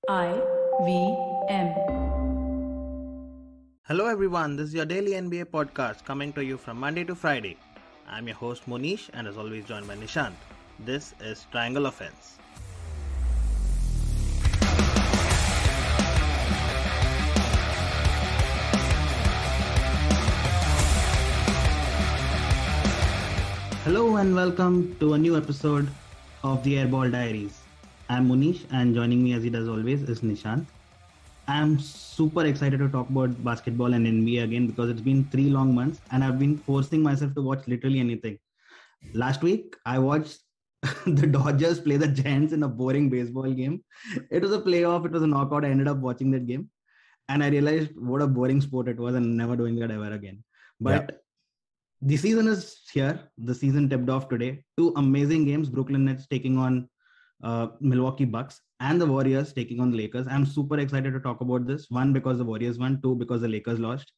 IVM. Hello everyone, this is your daily NBA podcast coming to you from Monday to Friday. I'm your host Monish and as always joined by Nishant. This is Triangle Offense. Hello and welcome to a new episode of the Airball Diaries. I'm Monish and joining me as he does always is Nishant. I'm super excited to talk about basketball and NBA again because it's been 3 long months and I've been forcing myself to watch literally anything. Last week, I watched the Dodgers play the Giants in a boring baseball game. It was a playoff, it was a knockout. I ended up watching that game and I realized what a boring sport it was and never doing that ever again. But the season is here. The season tipped off today. 2 amazing games. Brooklyn Nets taking on Milwaukee Bucks and the Warriors taking on the Lakers. I'm super excited to talk about this. 1, because the Warriors won. 2, because the Lakers lost.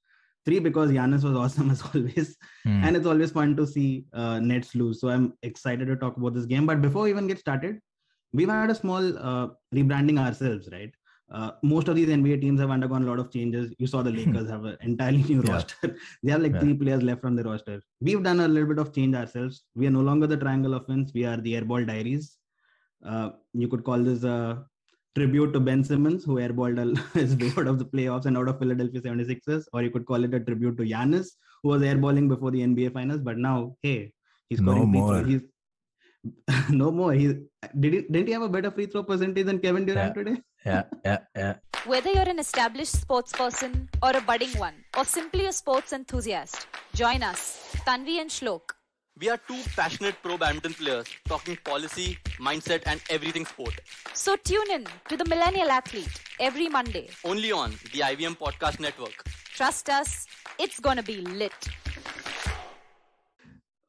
3, because Giannis was awesome as always. And it's always fun to see Nets lose. So I'm excited to talk about this game. But before we even get started, we've had a small rebranding ourselves, right? Most of these NBA teams have undergone a lot of changes. You saw the Lakers have an entirely new roster. They have 3 players left from the roster. We've done a little bit of change ourselves. We are no longer the Triangle Offense. We are the Airball Diaries. You could call this a tribute to Ben Simmons, who airballed his way out of the playoffs and out of Philadelphia 76ers. Or you could call it a tribute to Giannis, who was airballing before the NBA Finals. But now, hey, he's scoring free throws. He's no more. Didn't he have a better free throw percentage than Kevin Durant today? Yeah. Whether you're an established sports person or a budding one, or simply a sports enthusiast, join us, Tanvi and Shlok. We are 2 passionate pro badminton players talking policy, mindset and everything sport. So tune in to the Millennial Athlete every Monday. Only on the IVM Podcast Network. Trust us, it's gonna be lit.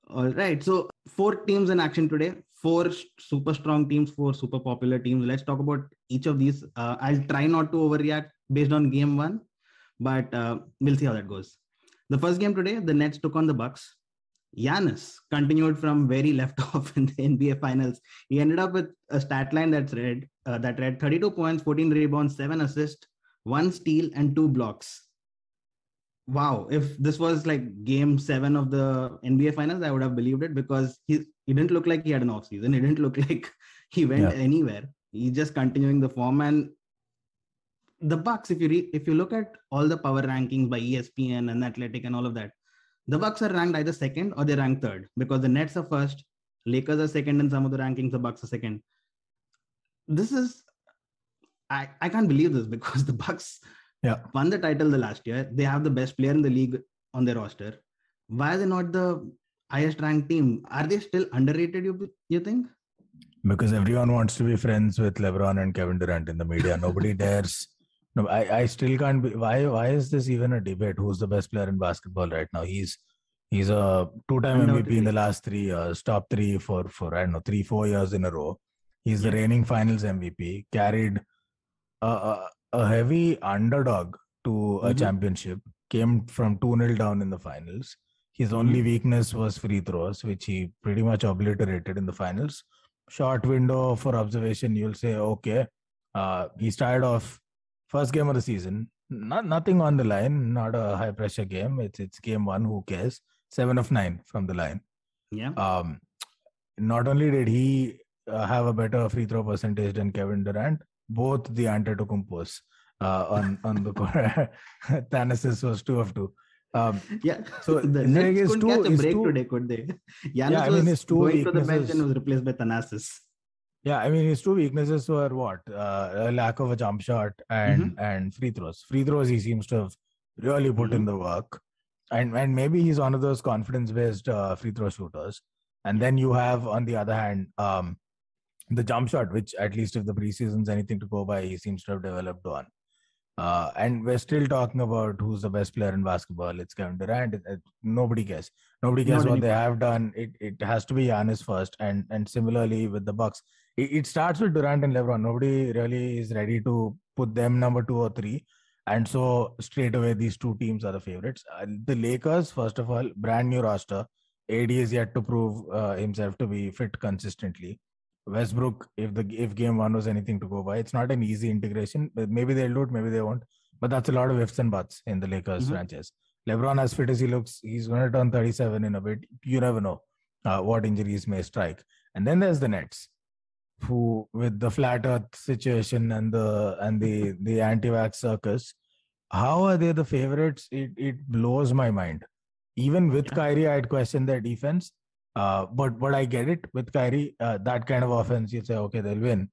All right, so 4 teams in action today. 4 super strong teams, 4 super popular teams. Let's talk about each of these. I'll try not to overreact based on game 1, but we'll see how that goes. The first game today, the Nets took on the Bucks. Giannis continued from where he left off in the NBA Finals. He ended up with a stat line that read 32 points, 14 rebounds, 7 assists, 1 steal, and 2 blocks. Wow, if this was like game 7 of the NBA Finals, I would have believed it because he didn't look like he had an off season. He didn't look like he went anywhere. He's just continuing the form. And the Bucks, if you look at all the power rankings by ESPN and Athletic and all of that, the Bucks are ranked either second or they're ranked third because the Nets are first, Lakers are second in some of the rankings, the Bucks are second. This is, I can't believe this because the Bucks won the title the last year. They have the best player in the league on their roster. Why are they not the highest ranked team? Are they still underrated, you think? Because everyone wants to be friends with LeBron and Kevin Durant in the media. Nobody dares. No, I still can't be. Why is this even a debate? Who's the best player in basketball right now? He's a 2-time MVP in the last 3 years, top 3 for 3-4 years in a row. He's the reigning Finals MVP. Carried a heavy underdog to a championship. Came from 2-0 down in the finals. His only weakness was free throws, which he pretty much obliterated in the finals. Short window for observation. You'll say, okay, he started off. First game of the season, nothing on the line, not a high pressure game. It's game 1. Who cares? 7 of 9 from the line. Yeah. Not only did he have a better free throw percentage than Kevin Durant, both the Antetokounmpos on the court. Thanasis was 2 of 2. So the Nets couldn't catch a break today, could they? Giannis was going to the bench and was replaced by Thanasis. Yeah, I mean, his 2 weaknesses were what? A lack of a jump shot and free throws. Free throws, he seems to have really put in the work. And maybe he's one of those confidence-based free throw shooters. And then you have, on the other hand, the jump shot, which at least if the preseason's anything to go by, he seems to have developed on. And we're still talking about who's the best player in basketball. It's Kevin Durant. Nobody cares. Nobody cares what they have done. It has to be Giannis first. And similarly with the Bucks, it starts with Durant and LeBron. Nobody really is ready to put them number 2 or 3. And so straight away, these 2 teams are the favorites. The Lakers, first of all, brand new roster. AD is yet to prove himself to be fit consistently. Westbrook, if game one was anything to go by, it's not an easy integration. Maybe they'll do it, maybe they won't. But that's a lot of ifs and buts in the Lakers franchise. LeBron, as fit as he looks, he's going to turn 37 in a bit. You never know what injuries may strike. And then there's the Nets, who, with the flat Earth situation and the anti-vax circus, how are they the favorites? It blows my mind. Even with Kyrie, I'd question their defense. But I get it. With Kyrie, that kind of offense, you say, okay, they'll win.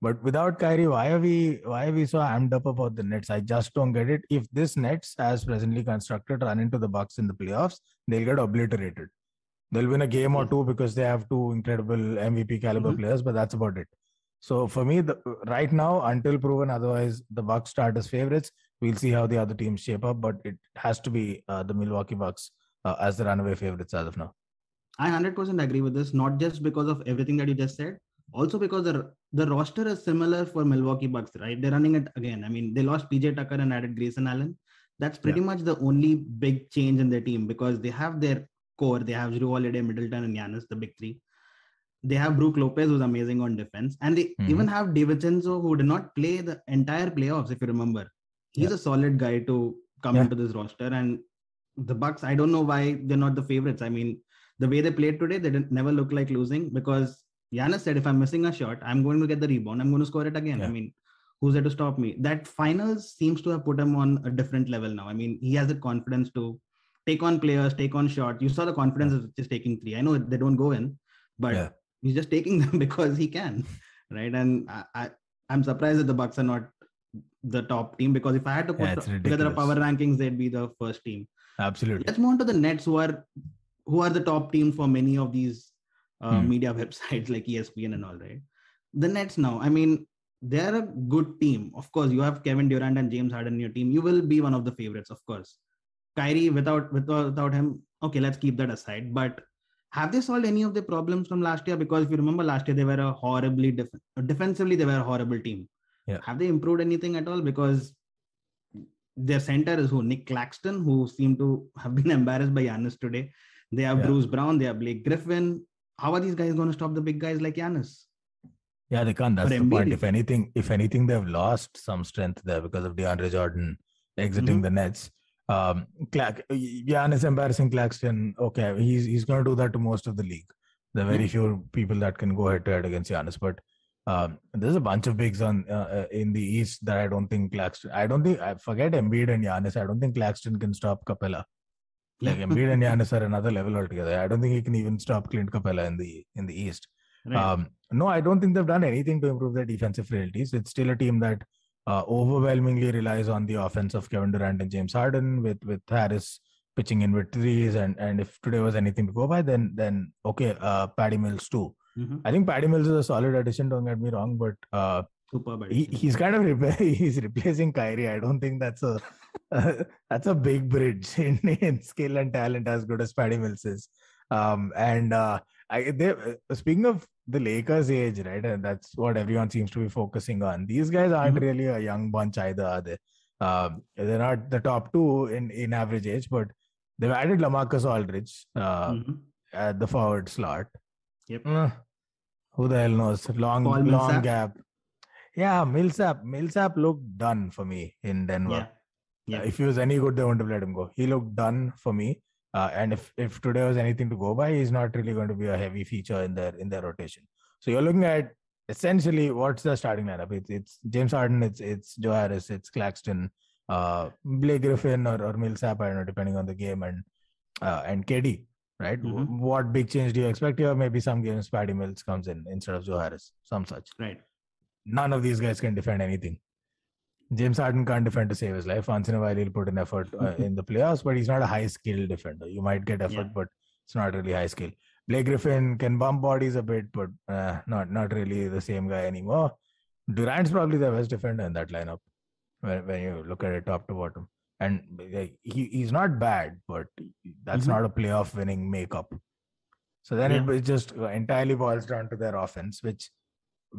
But without Kyrie, why are we so amped up about the Nets? I just don't get it. If this Nets, as presently constructed, run into the Bucks in the playoffs, they'll get obliterated. They'll win a game or two because they have two incredible MVP caliber players, but that's about it. So for me, right now, until proven otherwise, the Bucks start as favorites. We'll see how the other teams shape up, but it has to be the Milwaukee Bucks as the runaway favorites as of now. I 100% agree with this, not just because of everything that you just said, also because the roster is similar for Milwaukee Bucks, right? They're running it again. I mean, they lost PJ Tucker and added Grayson Allen. That's pretty much the only big change in their team, because they have their core. They have Jrue Holiday, Middleton, and Giannis, the big three. They have Brook Lopez, who's amazing on defense. And they even have DiVincenzo, who did not play the entire playoffs, if you remember. He's a solid guy to come into this roster. And the Bucks, I don't know why they're not the favorites. I mean, the way they played today, they didn't never look like losing, because Giannis said, if I'm missing a shot, I'm going to get the rebound. I'm going to score it again. I mean, who's there to stop me? That finals seems to have put him on a different level now. I mean, he has the confidence to take on players, take on shots. You saw the confidence of just taking three. I know they don't go in, but he's just taking them because he can, right? And I'm surprised that the Bucks are not the top team, because if I had to put together a power rankings, they'd be the first team. Absolutely. Let's move on to the Nets, who are the top team for many of these media websites like ESPN and all, right? The Nets now, I mean, they're a good team. Of course, you have Kevin Durant and James Harden in your team. You will be one of the favorites, of course. Kyrie, without him, okay, let's keep that aside. But have they solved any of the problems from last year? Because if you remember last year, they were a horribly defensively, they were a horrible team. Yeah. Have they improved anything at all? Because their center is Nick Claxton, who seemed to have been embarrassed by Giannis today. They have Bruce Brown, they have Blake Griffin. How are these guys going to stop the big guys like Giannis? Yeah, they can't. That's the point. If anything, they've lost some strength there because of DeAndre Jordan exiting the Nets. Giannis embarrassing Claxton. Okay, he's going to do that to most of the league. There are very few people that can go head to head against Giannis. But there's a bunch of bigs in the East that I don't think Claxton. I forget Embiid and Giannis. I don't think Claxton can stop Capella. Like Embiid and Giannis are another level altogether. I don't think he can even stop Clint Capella in the East. Right. No, I don't think they've done anything to improve their defensive frailties. It's still a team that overwhelmingly relies on the offense of Kevin Durant and James Harden, with Harris pitching in with threes. And if today was anything to go by, then okay, Patty Mills too. I think Patty Mills is a solid addition. Don't get me wrong, but he's kind of he's replacing Kyrie. I don't think that's a big bridge in skill and talent as good as Patty Mills is. Speaking of the Lakers' age, right? And that's what everyone seems to be focusing on. These guys aren't really a young bunch either, are they? They're not the top two in average age, but they've added LaMarcus Aldridge at the forward slot. Yep. Who the hell knows? Long gap. Yeah, Millsap looked done for me in Denver. Yeah. If he was any good, they wouldn't have let him go. He looked done for me. And if today was anything to go by, he's not really going to be a heavy feature in their rotation. So you're looking at essentially what's the starting lineup? It's James Harden, it's Joe Harris, it's Claxton, Blake Griffin or Millsap, I don't know, depending on the game, and KD, right? What big change do you expect here? Maybe some games Patty Mills comes in instead of Joe Harris, some such. Right. None of these guys can defend anything. James Harden can't defend to save his life. Once in a while, he'll put in effort in the playoffs, but he's not a high-skilled defender. You might get effort, but it's not really high skill. Blake Griffin can bump bodies a bit, but not really the same guy anymore. Durant's probably the best defender in that lineup when you look at it top to bottom. And he's not bad, but that's not a playoff-winning makeup. So then it just entirely boils down to their offense, which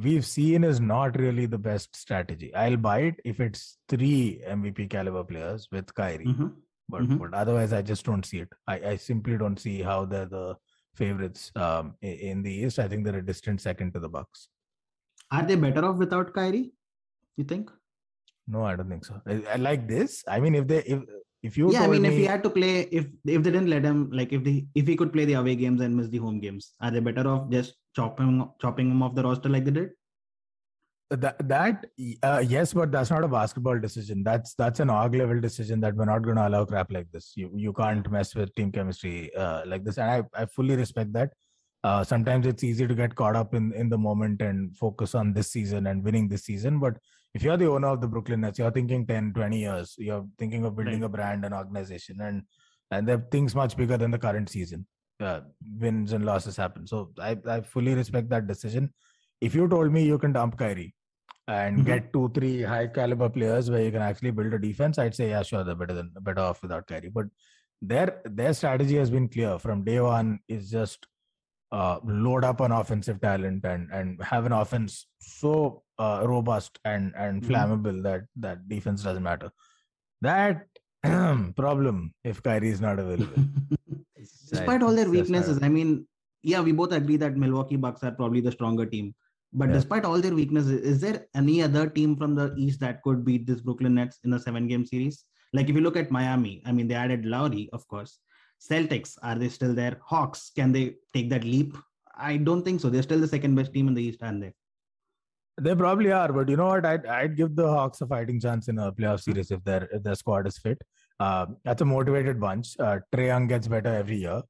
we've seen is not really the best strategy. I'll buy it if it's 3 MVP caliber players with Kyrie, but otherwise I just don't see it. I simply don't see how they're the favorites in the East. I think they're a distant second to the Bucks. Are they better off without Kyrie, you think? No, I don't think so. I like this. I mean, if you Yeah, I told mean, me, if he had to play, if they didn't let him, like if he could play the away games and miss the home games, are they better off just chopping him off the roster like they did? Yes, but that's not a basketball decision. That's an org level decision that we're not going to allow crap like this. You can't mess with team chemistry like this, and I fully respect that. Sometimes it's easy to get caught up in the moment and focus on this season and winning this season. But if you're the owner of the Brooklyn Nets, you're thinking 10, 20 years. You're thinking of building a brand and organization, and there are things much bigger than the current season. Wins and losses happen. So I fully respect that decision. If you told me you can dump Kyrie and get 2-3 high caliber players where you can actually build a defense, I'd say, yeah, sure, they're better off without Kyrie. But their strategy has been clear from day one. Is just load up on offensive talent and have an offense so robust and flammable that defense doesn't matter. That problem if Kyrie is not available. Despite all their weaknesses, I mean, yeah, we both agree that Milwaukee Bucks are probably the stronger team. But despite all their weaknesses, is there any other team from the East that could beat this Brooklyn Nets in a 7-game series? Like if you look at Miami, I mean, they added Lowry, of course. Celtics, are they still there? Hawks, can they take that leap? I don't think so. They're still the second best team in the East, aren't they? They probably are, but you know what? I'd give the Hawks a fighting chance in a playoff series if their squad is fit. That's a motivated bunch. Trae Young gets better every year.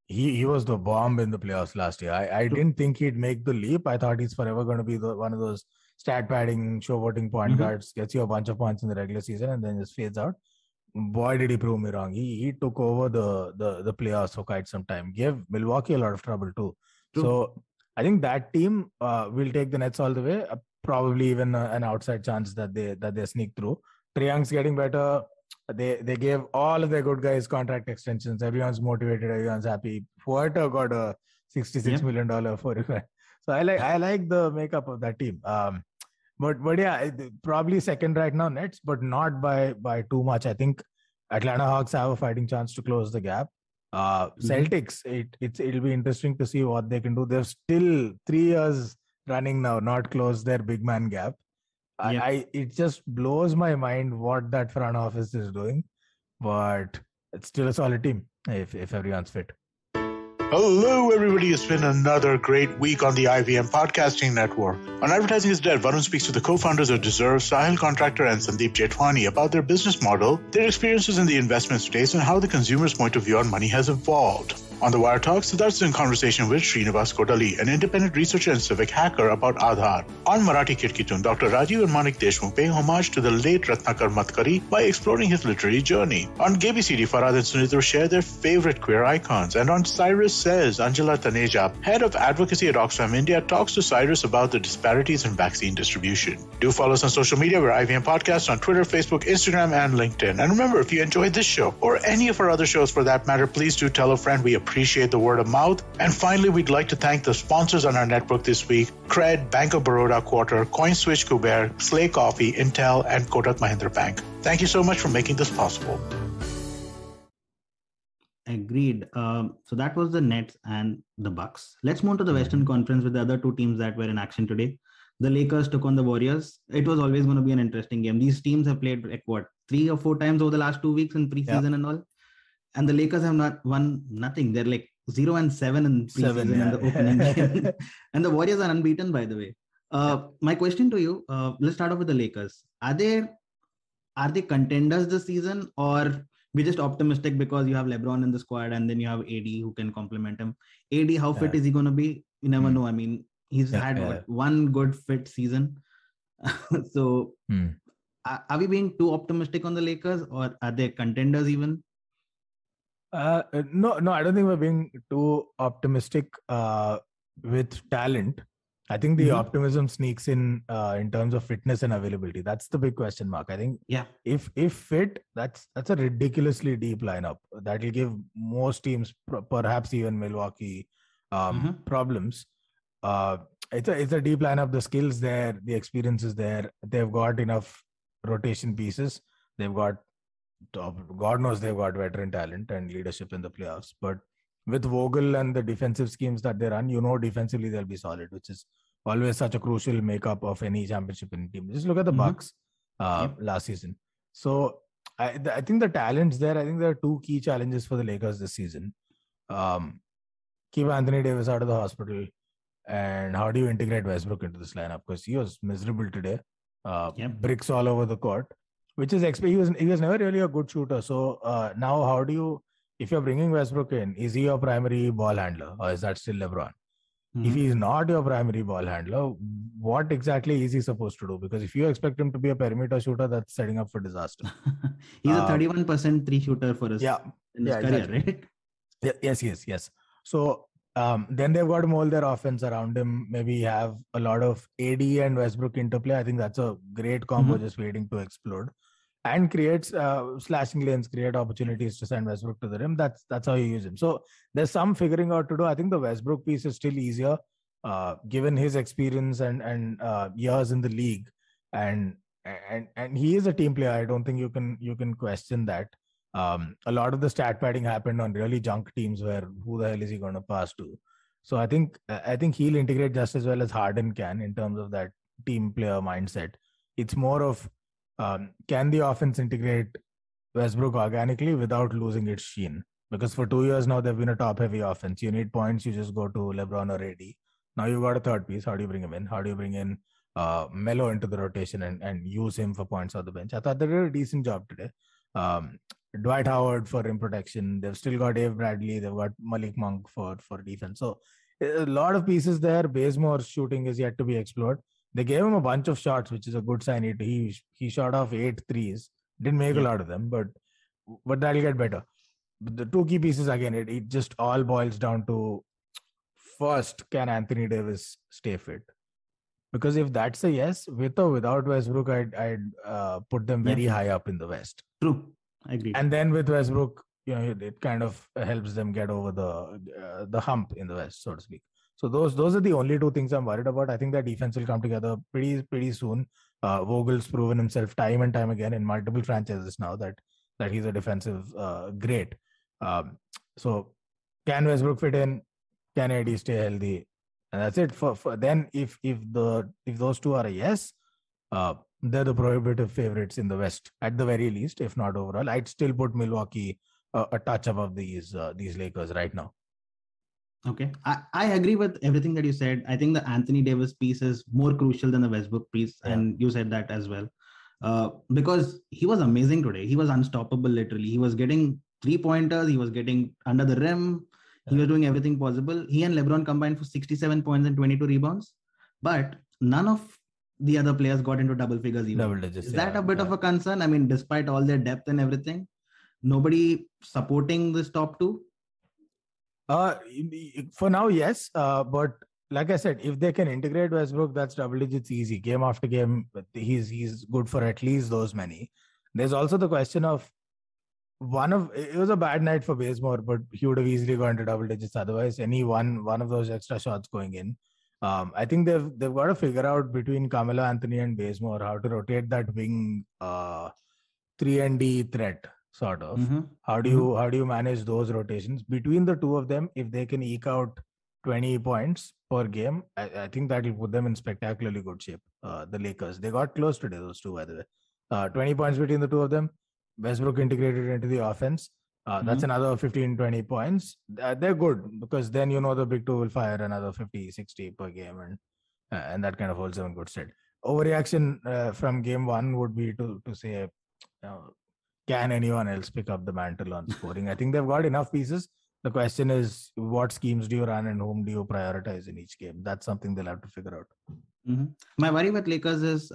He was the bomb in the playoffs last year. I didn't think he'd make the leap. I thought he's forever going to be one of those stat padding, showboating point guards, gets you a bunch of points in the regular season and then just fades out. Boy, did he prove me wrong. He took over the playoffs for quite some time. Gave Milwaukee a lot of trouble too. True. So I think that team will take the Nets all the way. Probably even an outside chance that they sneak through. Trae Young's getting better. They gave all of their good guys contract extensions. Everyone's motivated. Everyone's happy. Puerto got a $66 million for it. So I like the makeup of that team. But yeah, probably second right now Nets, but not by too much. I think Atlanta Hawks have a fighting chance to close the gap. Celtics, it'll be interesting to see what they can do. They're still 3 years running now, not close their big man gap. It just blows my mind what that front office is doing, but it's still a solid team if everyone's fit. Hello, everybody. It's been another great week on the IVM Podcasting Network. On Advertising is Dead, Varun speaks to the co-founders of Deserve, Sahil Contractor, and Sandeep Jetwani about their business model, their experiences in the investment space, and how the consumer's point of view on money has evolved. On the Wire Talk, Siddharth is in conversation with Srinivas Kodali, an independent researcher and civic hacker, about Aadhaar. On Marathi Kirkitun, Dr. Rajiv and Manik Deshmukh pay homage to the late Ratnakar Matkari by exploring his literary journey. On KBCD, Farhad and Sunitra share their favorite queer icons. And on Cyrus Says, Anjala Taneja, head of advocacy at Oxfam India, talks to Cyrus about the disparities in vaccine distribution. Do follow us on social media. We're IVM Podcast on Twitter, Facebook, Instagram, and LinkedIn. And remember, if you enjoyed this show or any of our other shows for that matter, please do tell a friend. We appreciate the word of mouth. And finally, we'd like to thank the sponsors on our network this week: Cred, Bank of Baroda Quarter, CoinSwitch Kuber, Slay Coffee, Intel, and Kotak Mahindra Bank. Thank you so much for making this possible. Agreed. So that was the Nets and the Bucks. Let's move to the Western Conference with the other two teams that were in action today. The Lakers took on the Warriors. It was always going to be an interesting game. These teams have played like 3 or 4 times over the last 2 weeks in preseason and all. And the Lakers have not won nothing. They're like 0-7 in preseason in the opening game. And the Warriors are unbeaten, by the way. My question to you, let's start off with the Lakers. Are they contenders this season, or we're just optimistic because you have LeBron in the squad and then you have AD who can complement him? AD, how fit is he going to be? You never know. I mean, he's had one good fit season. So are we being too optimistic on the Lakers, or are they contenders even? No, I don't think we're being too optimistic with talent. I think the optimism sneaks in terms of fitness and availability. That's the big question mark. I think if fit, that's a ridiculously deep lineup that will give most teams, perhaps even Milwaukee, problems. It's a deep lineup. The skills there, the experience is there. They've got enough rotation pieces. They've got, God knows, they've got veteran talent and leadership in the playoffs. But with Vogel and the defensive schemes that they run, defensively they'll be solid, which is always such a crucial makeup of any championship winning team. Just look at the Bucks last season. So I think the talent's there. I think there are two key challenges for the Lakers this season. Keep Anthony Davis out of the hospital, and how do you integrate Westbrook into this lineup? Because he was miserable today. Bricks all over the court, which is he was never really a good shooter. So now how do you, if you're bringing Westbrook in, is he your primary ball handler or is that still LeBron? If he's not your primary ball handler, what exactly is he supposed to do? Because if you expect him to be a perimeter shooter, that's setting up for disaster. He's a 31% three shooter for us in his career, exactly. Right? Yes. So then they've got to mold their offense around him. Maybe have a lot of AD and Westbrook interplay. I think that's a great combo just waiting to explode. And creates slashing lanes, create opportunities to send Westbrook to the rim. That's how you use him. So there's some figuring out to do. I think the Westbrook piece is still easier, given his experience and years in the league. And he is a team player. I don't think you can question that. A lot of the stat padding happened on really junk teams where who the hell is he going to pass to? So I think he'll integrate just as well as Harden can in terms of that team player mindset. It's more of can the offense integrate Westbrook organically without losing its sheen? Because for 2 years now, they've been a top-heavy offense. You need points, you just go to LeBron or AD. Now you've got a third piece. How do you bring him in? How do you bring in Melo into the rotation and use him for points on the bench? I thought they did a decent job today. Dwight Howard for rim protection. They've still got Dave Bradley. They've got Malik Monk for defense. So a lot of pieces there. Bazemore's shooting is yet to be explored. They gave him a bunch of shots, which is a good sign. He shot off 8 threes. Didn't make a lot of them, but that'll get better. But the two key pieces, again, it just all boils down to, first, can Anthony Davis stay fit? Because if that's a yes, with or without Westbrook, I'd put them very high up in the West. True, I agree. And then with Westbrook, it kind of helps them get over the hump in the West, so to speak. So those are the only two things I'm worried about. I think that defense will come together pretty soon. Vogel's proven himself time and time again in multiple franchises now that he's a defensive great. So can Westbrook fit in? Can AD stay healthy? And that's it. For then if those two are a yes, they're the prohibitive favorites in the West at the very least, if not overall. I'd still put Milwaukee a touch above these Lakers right now. Okay. I agree with everything that you said. I think the Anthony Davis piece is more crucial than the Westbrook piece. And you said that as well. Because he was amazing today. He was unstoppable, literally. He was getting 3-pointers. He was getting under the rim. He was doing everything possible. He and LeBron combined for 67 points and 22 rebounds. But none of the other players got into double figures even. Double digits, is that a bit of a concern? I mean, despite all their depth and everything, nobody supporting this top two? For now, yes. But like I said, if they can integrate Westbrook, that's double digits easy. Game after game, he's good for at least those many. There's also the question of it was a bad night for Bazemore, but he would have easily gone to double digits otherwise. Any one of those extra shots going in. I think they've got to figure out between Carmelo Anthony and Bazemore how to rotate that wing 3-and-D threat. Sort of. How do you manage those rotations between the two of them? If they can eke out 20 points per game, I think that will put them in spectacularly good shape. The Lakers, they got close today, those two, by the way. 20 points between the two of them. Westbrook integrated into the offense. That's another 15-20 points. They're good because then the big two will fire another 50-60 per game, and that kind of holds them in good stead. Overreaction from game one would be to say, can anyone else pick up the mantle on scoring? I think they've got enough pieces. The question is, what schemes do you run and whom do you prioritize in each game? That's something they'll have to figure out. My worry with Lakers is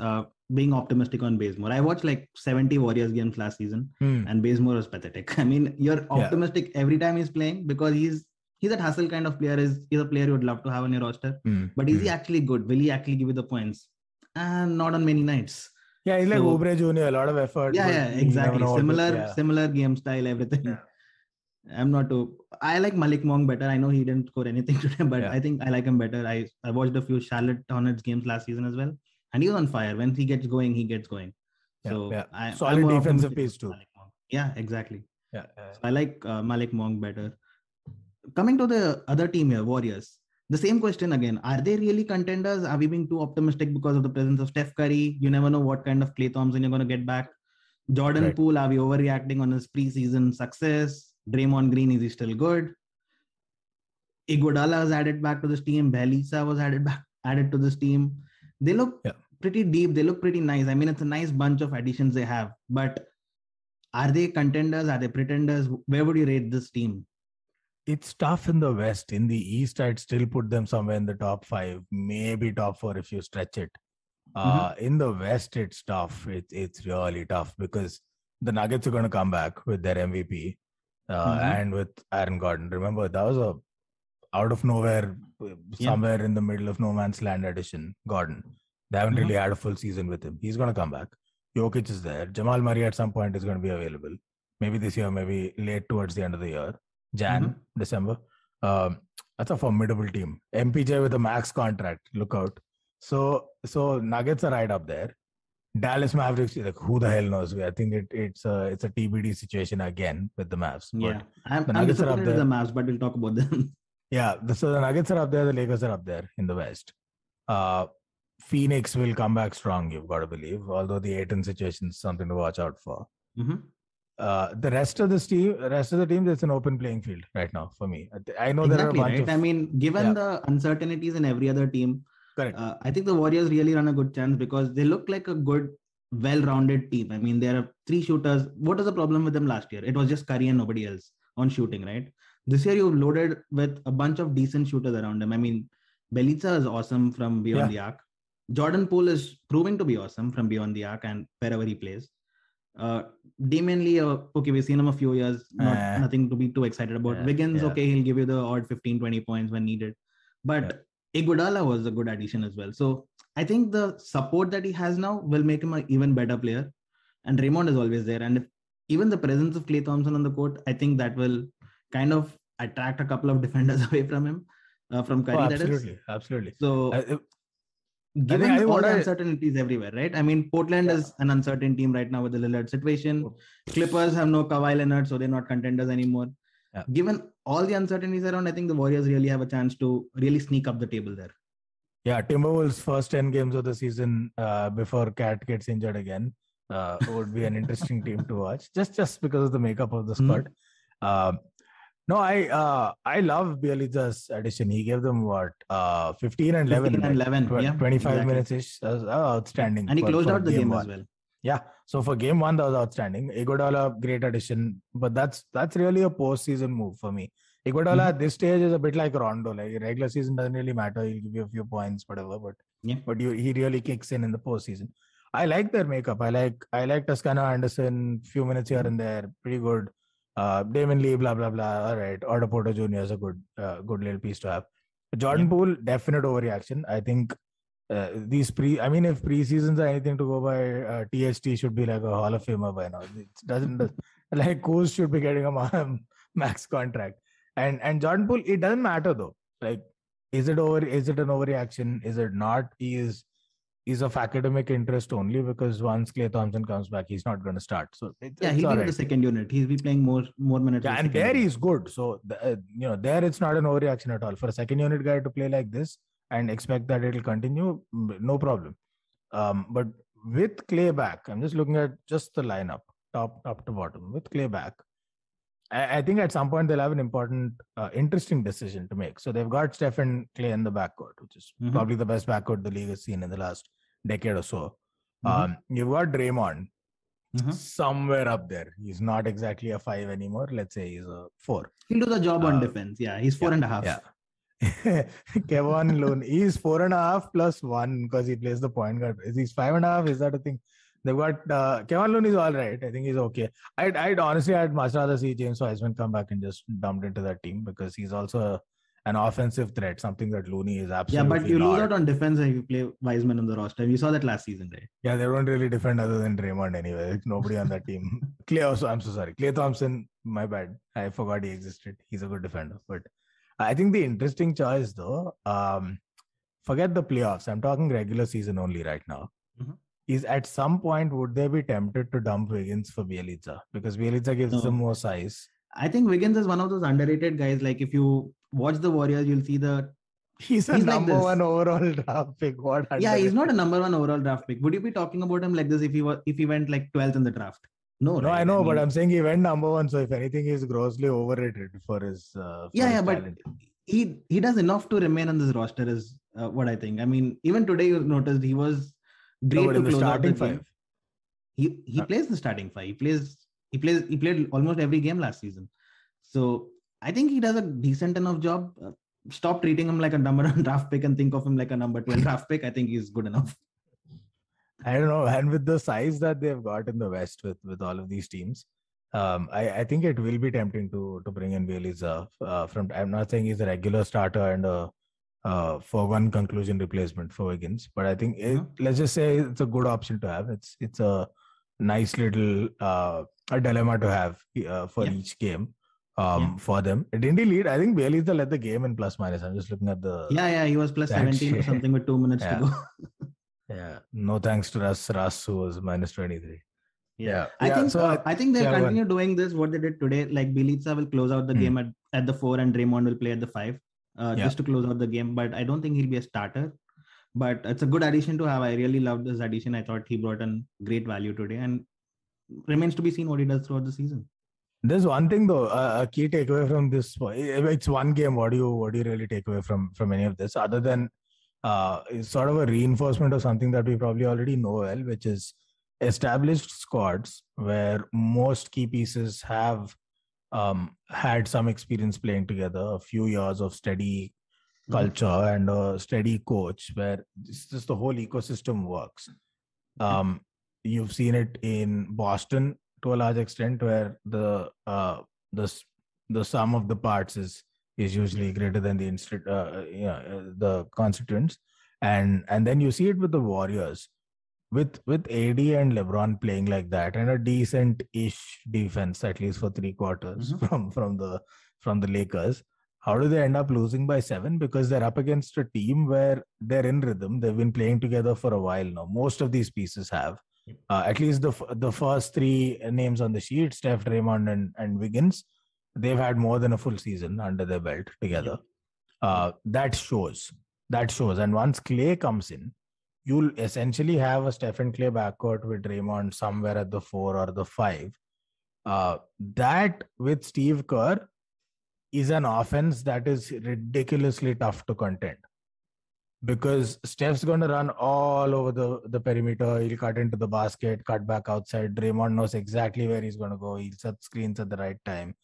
being optimistic on Bazemore. I watched like 70 Warriors games last season, and Bazemore was pathetic. I mean, you're optimistic every time he's playing because he's that hustle kind of player. He's a player you would love to have on your roster. But is he actually good? Will he actually give you the points? And not on many nights. Yeah, he's like Oubre Jr., a lot of effort. Yeah, exactly. Similar game style, everything. Yeah. I like Malik Monk better. I know he didn't score anything today, but I think I like him better. I watched a few Charlotte Hornets games last season as well, and he was on fire. When he gets going, he gets going. So solid defensive piece too. Yeah, exactly. So I like Malik Monk better. coming to the other team here, Warriors, the same question again. Are they really contenders? Are we being too optimistic because of the presence of Steph Curry? You never know what kind of Klay Thompson you're going to get back. Jordan Right. Poole, are we overreacting on his preseason success? Draymond Green, is he still good? Iguodala was added back to this team. Bjelica was added to this team. They look pretty deep. They look pretty nice. I mean, it's a nice bunch of additions they have. But are they contenders? Are they pretenders? Where would you rate this team? It's tough in the West. In the East, I'd still put them somewhere in the top 5, maybe top 4 if you stretch it. In the West, it's tough. It's really tough because the Nuggets are going to come back with their MVP and with Aaron Gordon. Remember, that was a out of nowhere, somewhere in the middle of no man's land addition, Gordon. They haven't really had a full season with him. He's going to come back. Jokic is there. Jamal Murray at some point is going to be available. Maybe this year, maybe late towards the end of the year. December. That's a formidable team. MPJ with a max contract. Look out. So Nuggets are right up there. Dallas Mavericks, like, who the hell knows? I think it's a TBD situation again with the Mavs. Yeah, I'm disappointed with the Mavs, but we'll talk about them. Yeah, so the Nuggets are up there. The Lakers are up there in the West. Phoenix will come back strong, you've got to believe. Although the Ayton situation is something to watch out for. The rest of the team, it's an open playing field right now for me. I know there are a bunch of... I mean, given the uncertainties in every other team, correct. I think the Warriors really run a good chance because they look like a good, well-rounded team. I mean, there are 3 shooters. What was the problem with them last year? It was just Curry and nobody else on shooting, right? This year, you've loaded with a bunch of decent shooters around them. I mean, Bjelica is awesome from beyond the arc. Jordan Poole is proving to be awesome from beyond the arc and wherever he plays. Damian Lee, okay, we've seen him a few years, nothing to be too excited about. Wiggins, okay, he'll give you the odd 15-20 points when needed. But Iguodala was a good addition as well. So I think the support that he has now will make him an even better player. And Draymond is always there. And if even the presence of Klay Thompson on the court, I think that will kind of attract a couple of defenders away from him, from Curry. Absolutely. So given all the uncertainties everywhere, right? I mean, Portland is an uncertain team right now with the Lillard situation. Clippers have no Kawhi Leonard, so they're not contenders anymore. Given all the uncertainties around, I think the Warriors really have a chance to really sneak up the table there. Yeah, Timberwolves' first 10 games of the season before Cat gets injured again would be an interesting team to watch, just because of the makeup of the squad. No, I love Bjelica's addition. He gave them 15 and 11. 25 minutes ish. That was outstanding. And he closed out the game as well. Yeah. So for game 1, that was outstanding. Iguodala, great addition. But that's really a postseason move for me. Iguodala at this stage is a bit like Rondo. Like regular season doesn't really matter. He'll give you a few points, whatever. But he really kicks in the postseason. I like their makeup. I like Toscano Anderson, few minutes here and there, pretty good. Damon Lee, blah blah blah. All right, Otto Porter Jr. is a good little piece to have. Jordan Poole, definite overreaction. I think if preseasons are anything to go by, THT should be like a Hall of Famer by now. It doesn't like Kuz should be getting a max contract. And Jordan Poole, it doesn't matter though. Like, is it an overreaction? Is it not? He's of academic interest only because once Klay Thompson comes back, he's not going to start. So he'll be in the second unit. He'll be playing more minutes. Yeah, and there he's good. So there it's not an overreaction at all. For a second unit guy to play like this and expect that it'll continue, no problem. But with Klay back, I'm just looking at just the lineup, top to bottom. With Klay back, I think at some point they'll have an important, interesting decision to make. So they've got Steph and Klay in the backcourt, which is probably the best backcourt the league has seen in the last decade or so. You've got Draymond somewhere up there. He's not exactly a 5 anymore. Let's say he's a 4. He'll do the job on defense. Yeah, he's 4.5. Yeah. Kevin Looney, he's 4.5 plus 1 because he plays the point guard. He's 5.5. Is that a thing? They've got Kevin Looney is all right. I think he's okay. I'd honestly much rather see James Wiseman come back and just dumped into that team because he's also an offensive threat, something that Looney is absolutely not. Yeah, but you lose not. out on defense if you play Wiseman on the roster. You saw that last season, right? Yeah, they don't really defend other than Draymond anyway. There's nobody on that team. I'm so sorry. Klay Thompson, my bad. I forgot he existed. He's a good defender. But I think the interesting choice though, forget the playoffs. I'm talking regular season only right now. Is at some point, would they be tempted to dump Wiggins for Bjelica? Because Bjelica gives them more size. I think Wiggins is one of those underrated guys. Like if you watch the Warriors, you'll see He's a He's like number this. one overall draft pick. What? yeah, he's not a number one overall draft pick. Would you be talking about him like this if he went like 12th in the draft? No, No, right? I know, mean, but I'm saying he went number one. So if anything, he's grossly overrated for his. For his but talent. he does enough to remain on this roster is what I think. I mean, even today you noticed he was great to in the close out the starting game. five. He plays the starting five. He played almost every game last season. So I think he does a decent enough job. Stop treating him like a number one draft pick and think of him like a number 12 draft pick. I think he's good enough. I don't know, and with the size that they've got in the West with all of these teams, I think it will be tempting to bring in Bielitsa. I'm not saying he's a regular starter and a foregone conclusion replacement for Wiggins, but I think let's just say it's a good option to have. It's a nice little a dilemma to have for each game. For them. Didn't he lead? I think Bielitsa led the game in plus minus. I'm just looking at the... Yeah, he was plus 17 or something with 2 minutes to go. Yeah, no thanks to Russ who was minus 23. Yeah. I think they'll continue doing this, what they did today. Like Bielitsa will close out the game at the 4 and Draymond will play at the 5 just to close out the game. But I don't think he'll be a starter. But it's a good addition to have. I really loved this addition. I thought he brought in great value today and remains to be seen what he does throughout the season. There's one thing though, a key takeaway from this. It's one game. What do you really take away from any of this, other than it's sort of a reinforcement of something that we probably already know well, which is established squads where most key pieces have had some experience playing together, a few years of steady culture and a steady coach, where just the whole ecosystem works. You've seen it in Boston to a large extent, where the sum of the parts is usually greater than the constituents, and then you see it with the Warriors, with AD and LeBron playing like that, and a decent-ish defense at least for 3 quarters from the Lakers. How do they end up losing by 7? Because they're up against a team where they're in rhythm. They've been playing together for a while now. Most of these pieces have. At least the first 3 names on the sheet, Steph, Draymond, and Wiggins, they've had more than a full season under their belt together. That shows. And once Clay comes in, you'll essentially have a Steph and Clay backcourt with Draymond somewhere at the 4 or the 5. That with Steve Kerr is an offense that is ridiculously tough to contend. Because Steph's going to run all over the perimeter. He'll cut into the basket, cut back outside. Draymond knows exactly where he's going to go. He'll set screens at the right time.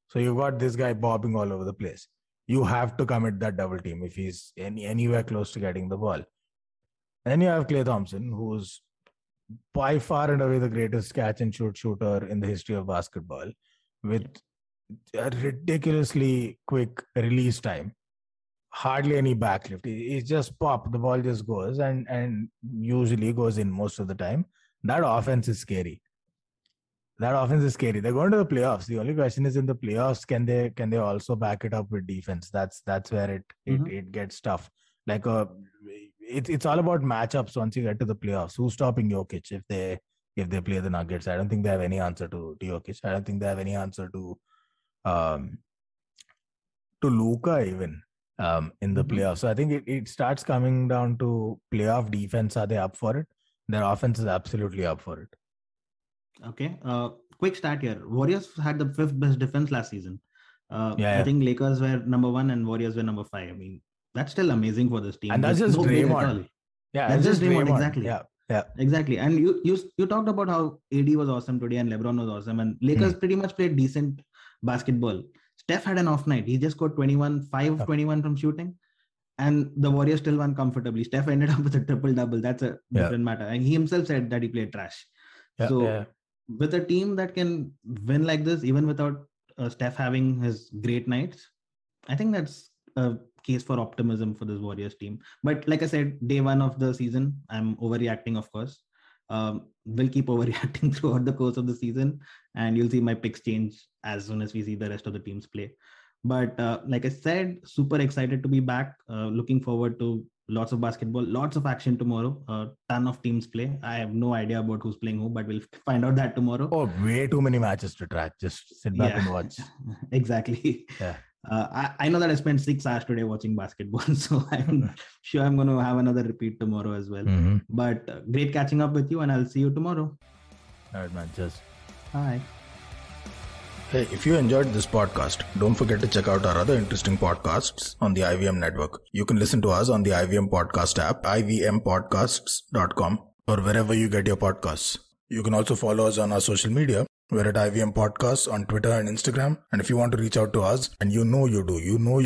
So you've got this guy bobbing all over the place. You have to commit that double team if he's anywhere close to getting the ball. And then you have Klay Thompson, who's by far and away the greatest catch and shoot shooter in the history of basketball, with a ridiculously quick release time. Hardly any backlift. It's just pop. The ball just goes and usually goes in most of the time. That offense is scary. They're going to the playoffs. The only question is, in the playoffs, can they also back it up with defense? That's where it gets tough. Like it's all about matchups once you get to the playoffs. Who's stopping Jokic if they play the Nuggets? I don't think they have any answer to Jokic. I don't think they have any answer to Luka even. In the playoffs. So I think it starts coming down to playoff defense. Are they up for it? Their offense is absolutely up for it. Okay. Quick stat here. Warriors had the 5th best defense last season. I think Lakers were number 1 and Warriors were number 5. I mean, that's still amazing for this team. And that's just Draymond. Yeah, that's just Draymond. Exactly. Yeah. Exactly. And you talked about how AD was awesome today and LeBron was awesome, and Lakers pretty much played decent basketball. Steph had an off night. He just got 21 from shooting, and the Warriors still won comfortably. Steph ended up with a triple-double. That's a different matter. And he himself said that he played trash. With a team that can win like this, even without Steph having his great nights, I think that's a case for optimism for this Warriors team. But like I said, day 1 of the season, I'm overreacting, of course. We'll keep overreacting throughout the course of the season, and you'll see my picks change as soon as we see the rest of the teams play. But like I said, super excited to be back. Looking forward to lots of basketball, lots of action tomorrow. Ton of teams play. I have no idea about who's playing who, but we'll find out that tomorrow. Oh, way too many matches to track. Just sit back and watch. Exactly. Yeah. I know that I spent 6 hours today watching basketball, so I'm sure I'm going to have another repeat tomorrow as well. Mm-hmm. But great catching up with you, and I'll see you tomorrow. All right, man. Just bye. Hey, if you enjoyed this podcast, don't forget to check out our other interesting podcasts on the IVM network. You can listen to us on the IVM podcast app, ivmpodcasts.com, or wherever you get your podcasts. You can also follow us on our social media. We're at IVM Podcasts on Twitter and Instagram. And if you want to reach out to us, and you know you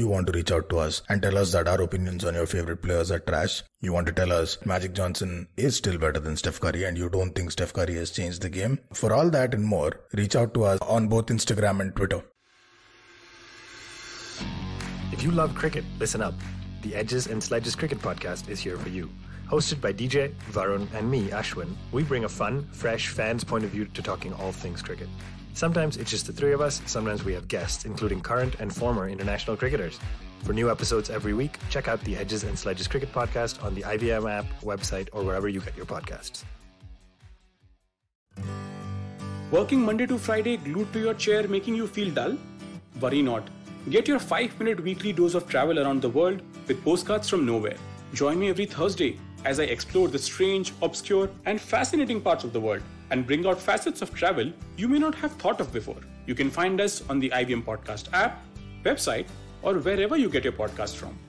want to reach out to us and tell us that our opinions on your favorite players are trash. You want to tell us Magic Johnson is still better than Steph Curry and you don't think Steph Curry has changed the game. For all that and more, reach out to us on both Instagram and Twitter. If you love cricket, listen up. The Edges and Sledges Cricket Podcast is here for you. Hosted by DJ, Varun, and me, Ashwin, we bring a fun, fresh fan's point of view to talking all things cricket. Sometimes it's just the three of us, sometimes we have guests, including current and former international cricketers. For new episodes every week, check out the Edges and Sledges Cricket Podcast on the IVM app, website, or wherever you get your podcasts. Working Monday to Friday glued to your chair making you feel dull? Worry not. Get your 5-minute weekly dose of travel around the world with Postcards from Nowhere. Join me every Thursday as I explore the strange, obscure, and fascinating parts of the world and bring out facets of travel you may not have thought of before. You can find us on the IVM Podcast app, website, or wherever you get your podcast from.